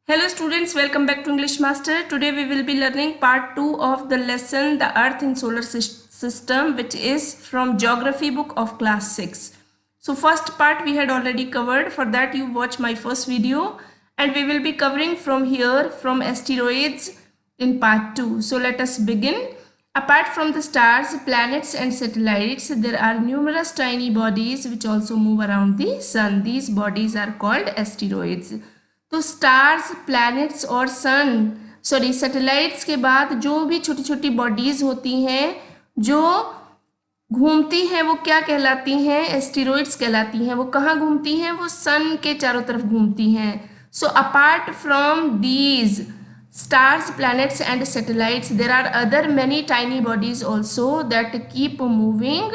Hello students, welcome back to English Master. Today we will be learning part 2 of the lesson The Earth in Solar System, which is from Geography book of class 6. So first part we had already covered. For that you watch my first video, and we will be covering from here from asteroids in part 2. So let us begin. Apart from the stars, planets and satellites, there are numerous tiny bodies which also move around the sun. These bodies are called asteroids. तो stars, planets और satellites के बाद जो भी छोटी छोटी bodies होती हैं जो घूमती हैं वो क्या कहलाती हैं? एस्टेरॉइड्स कहलाती हैं। वो कहाँ घूमती हैं? वो सन के चारों तरफ घूमती हैं। So apart from these stars, planets and satellites, there are other many tiny bodies also that keep moving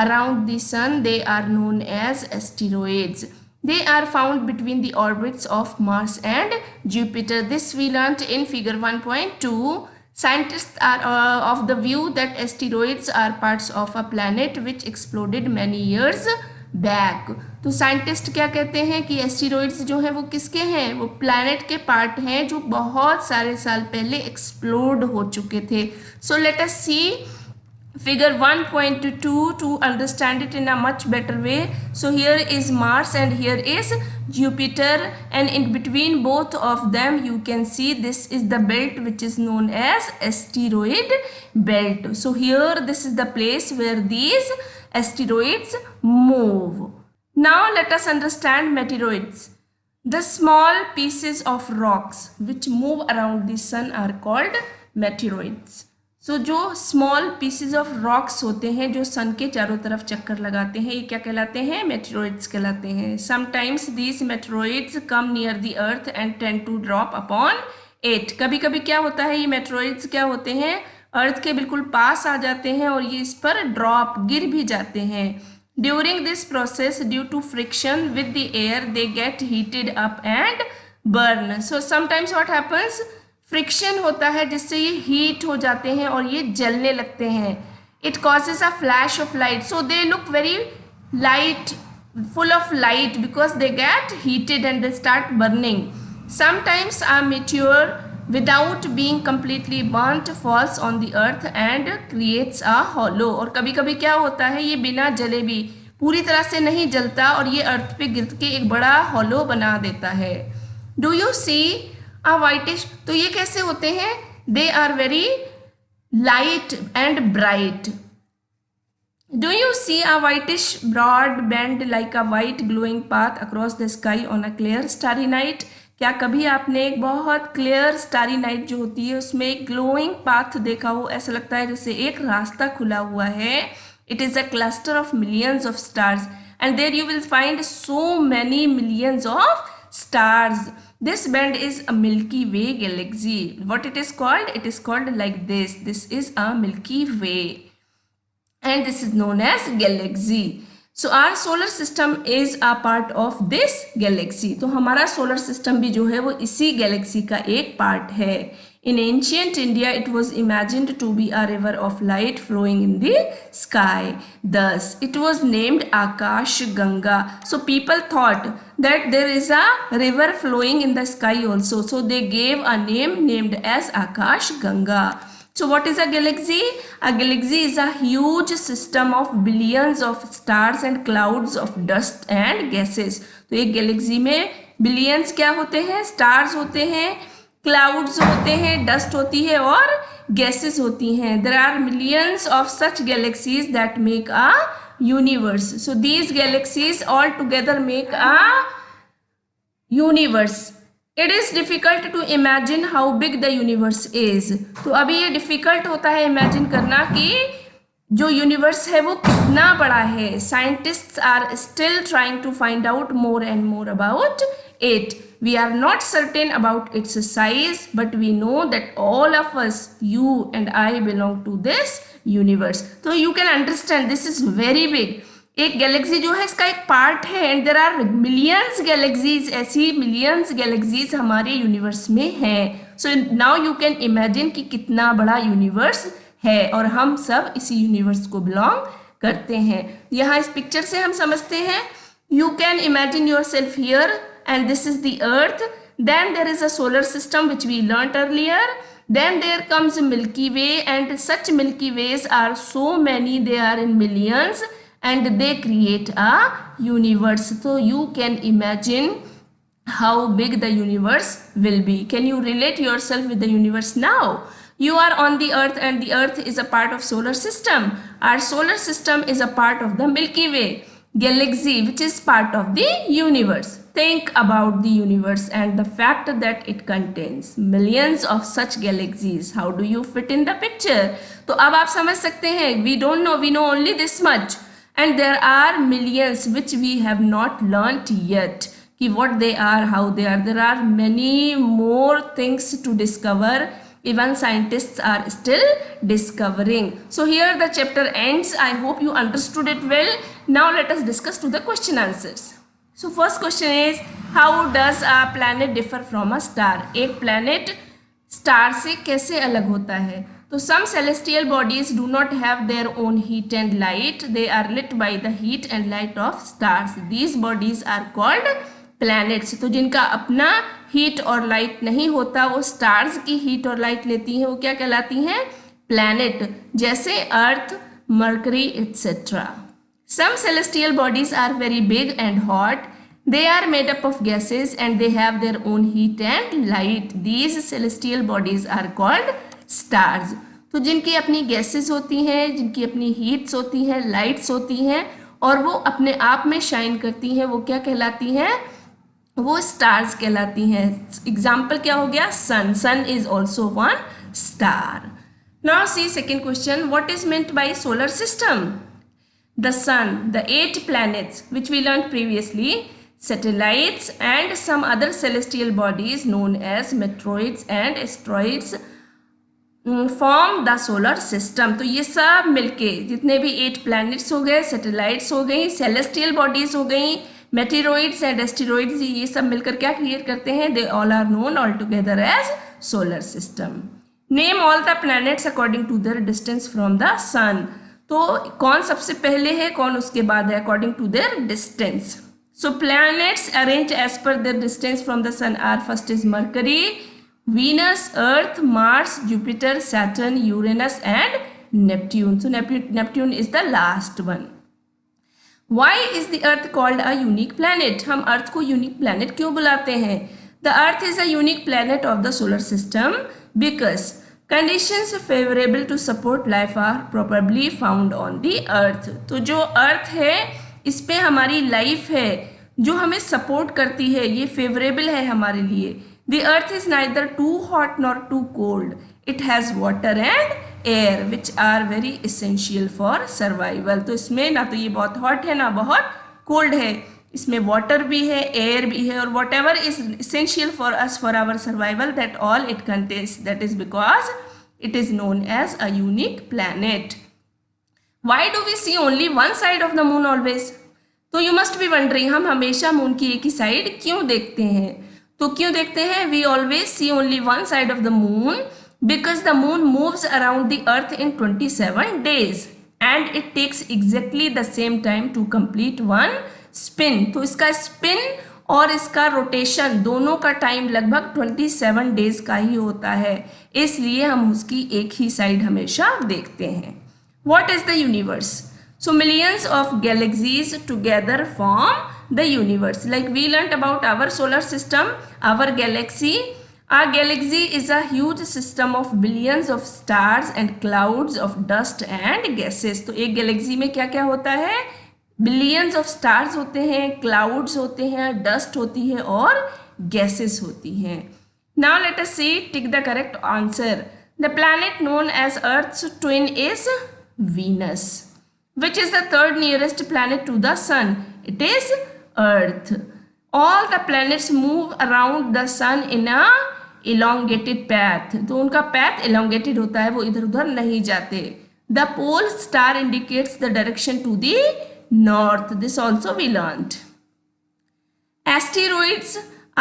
around the sun. They are known as asteroids. They are found between the orbits of Mars and Jupiter. This we learnt in figure 1.2. Scientists are of the view that asteroids are parts of a planet which exploded many years back. तो scientist क्या कहते हैं कि asteroids जो हैं वो किसके हैं? वो प्लैनेट के पार्ट हैं जो बहुत सारे साल पहले एक्सप्लोड हो चुके थे. So let us see figure 1.2 to understand it in a much better way. So here is Mars and here is Jupiter, and in between both of them you can see this is the belt which is known as asteroid belt. So here this is the place where these asteroids move. Now let us understand meteoroids. The small pieces of rocks which move around the sun are called meteoroids. सो जो small pieces of rocks होते हैं जो सन के चारों तरफ चक्कर लगाते हैं, ये क्या कहलाते हैं? मेटेरॉइड्स कहलाते हैं. Sometimes these meteoroids come near the earth and tend to drop upon it. कभी कभी क्या होता है, ये मेटेरॉइड्स क्या होते हैं? अर्थ के बिल्कुल पास आ जाते हैं और ये इस पर ड्रॉप गिर भी जाते हैं. During this process due to friction with the air they get heated up and burn. So sometimes what happens, friction होता है जिससे ये हीट हो जाते हैं और ये जलने लगते हैं. It causes a flash of light, so they look very light, full of light because they get heated and they start burning. Sometimes a meteor without being completely burnt falls on the earth and creates a hollow. और कभी कभी क्या होता है, ये बिना जले भी, पूरी तरह से नहीं जलता और ये अर्थ पे गिर के एक बड़ा हॉलो बना देता है. Do you see a whitish, तो ये कैसे होते हैं? They are very light and bright. Do you see a whitish broad band like a white glowing path across the sky on a clear starry night. क्या कभी आपने एक बहुत क्लियर स्टारी नाइट जो होती है उसमें एक ग्लोइंग पाथ देखा हो? ऐसा लगता है जैसे एक रास्ता खुला हुआ है. It is a cluster of millions of stars and there you will find so many millions of stars. This band is a Milky Way galaxy. What it is called? It is called like this. This is a Milky Way and this is known as galaxy. So our solar system is a part of this galaxy. तो हमारा solar system भी जो है वो इसी galaxy का एक part है. In ancient India, it was imagined to be a river of light flowing in the sky. Thus, it was named Akash Ganga. So people thought that there is a river flowing in the sky also. So they gave a name named as Akash Ganga. So what is a galaxy? A galaxy is a huge system of billions of stars and clouds of dust and gases. तो एक galaxy में billions क्या होते हैं? Stars होते हैं, clouds होते हैं, डस्ट होती है और गैसेस होती हैं. There are millions of such galaxies that make a universe. So these galaxies all together make a universe. It is difficult to imagine how big the universe is. तो अभी ये डिफ़िकल्ट होता है इमेजिन करना कि जो यूनिवर्स है वो कितना बड़ा है. Scientists are still trying to find out more and more about it. We are not certain about its size, but we know that all of us, you and I, belong to this universe. So you can understand this is very big. एक galaxy जो है इसका एक part है and there are millions galaxies. ऐसी millions galaxies हमारे universe में हैं. So now you can imagine कि कितना बड़ा यूनिवर्स है और हम सब इसी यूनिवर्स को बिलोंग करते हैं. यहाँ इस पिक्चर से हम समझते हैं. You can imagine your self here and this is the earth. Then there is a solar system which we learnt earlier. Then there comes Milky Way, and such Milky Ways are so many, they are in millions, and they create a universe. So you can imagine how big the universe will be. Can you relate yourself with the universe now? You are on the earth, and the earth is a part of solar system. Our solar system is a part of the Milky Way galaxy, which is part of the universe. Think about the universe and the fact that it contains millions of such galaxies. How do you fit in the picture? तो अब आप समझ सकते हैं, we don't know, we know only this much, and there are millions which we have not learnt yet. कि what they are, how they are. There are many more things to discover. Even scientists are still discovering. So here the chapter ends. I hope you understood it well. Now let us discuss to the question answers. So first question is, how does a planet differ from a star? एक planet star से कैसे अलग होता है? तो some celestial bodies do not have their own heat and light. They are lit by the heat and light of stars. These bodies are called planets. तो जिनका अपना हीट और लाइट नहीं होता, वो स्टार्स की हीट और लाइट लेती हैं, वो क्या कहलाती हैं? प्लैनेट, जैसे Earth, Mercury etcetera. Some celestial bodies are very big and hot. They are made up of gases and they have their own heat and light. These celestial bodies are called stars. तो जिनकी अपनी gases होती हैं, जिनकी अपनी heats होती हैं, lights होती हैं, और वो अपने आप में शाइन करती हैं, वो क्या कहलाती हैं? वो स्टार्स कहलाती हैं. एग्जाम्पल क्या हो गया? Sun. Sun is also one star. Now see second question. What is meant by solar system? The sun, the 8 planets which we learned previously, satellites and some other celestial bodies known as meteoroids and asteroids form the solar system. तो ये सब मिलके जितने भी 8 planets हो गए, satellites हो गई, सेलेस्टियल बॉडीज हो गई, मेटेरॉइड्स एंड एस्टेरॉइड्स, ये सब मिलकर क्या क्रिएट करते हैं? They all are known all together as solar system. Name all the planets according to their distance from the sun. तो कौन सबसे पहले है, कौन उसके बाद है? According to their distance. So planets arrange as per their distance from the sun are, first is Mercury, Venus, Earth, Mars, Jupiter, Saturn, Uranus and Neptune. So Neptune is the last one. Why is the Earth called a unique planet? हम Earth को unique planet क्यों बुलाते हैं? The Earth is a unique planet of the solar system because conditions favorable to support life are probably found on the Earth. तो जो Earth है, इस पे हमारी life है, जो हमें support करती है, ये favorable है हमारे लिए. The earth is neither too hot nor too cold. It has water and air which are very essential for survival. तो इसमें ना तो ये बहुत hot है ना बहुत cold है, इसमें water भी है, air भी है, और whatever is essential for us for our survival, that all it contains. That is because it is known as a unique planet. Why do we see only one side of the moon always? तो you must be wondering, हम हमेशा moon की एक ही side क्यों देखते हैं? तो क्यों देखते हैं? We always see only one side of the moon because the moon moves around the earth in 27 days and it takes exactly the same time to complete one spin. तो इसका स्पिन और इसका रोटेशन दोनों का time लगभग 27 days का ही होता है, इसलिए हम उसकी एक ही साइड हमेशा देखते हैं. What is the universe? So millions of galaxies together form the universe. Like we learnt about our solar system, our galaxy. Our galaxy is a huge system of billions of stars and clouds of dust and gases. तो एक galaxy में क्या क्या होता है? Billions of stars होते हैं, clouds होते हैं, dust होती है और gases होती हैं. Now let us see, tick the correct answer. The planet known as Earth's twin is Venus. Which is the third nearest planet to the sun? It is Earth. All the planets move around the sun in a elongated path. तो उनका path elongated होता है, वो इधर उधर नहीं जाते. The pole star indicates the direction to the north. This also we learnt. Asteroids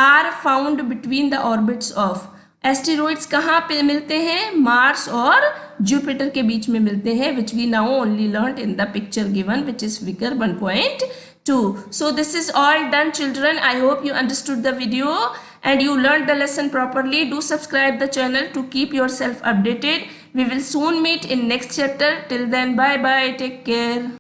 are found between the orbits of. Asteroids कहाँ पे मिलते हैं? मार्स और जुपिटर के बीच में मिलते हैं, which we now only learnt in the picture given, which is figure 1.2. 2. So this is all done, children. I hope you understood the video and you learned the lesson properly. Do subscribe the channel to keep yourself updated. We will soon meet in next chapter. Till then, bye bye. Take care.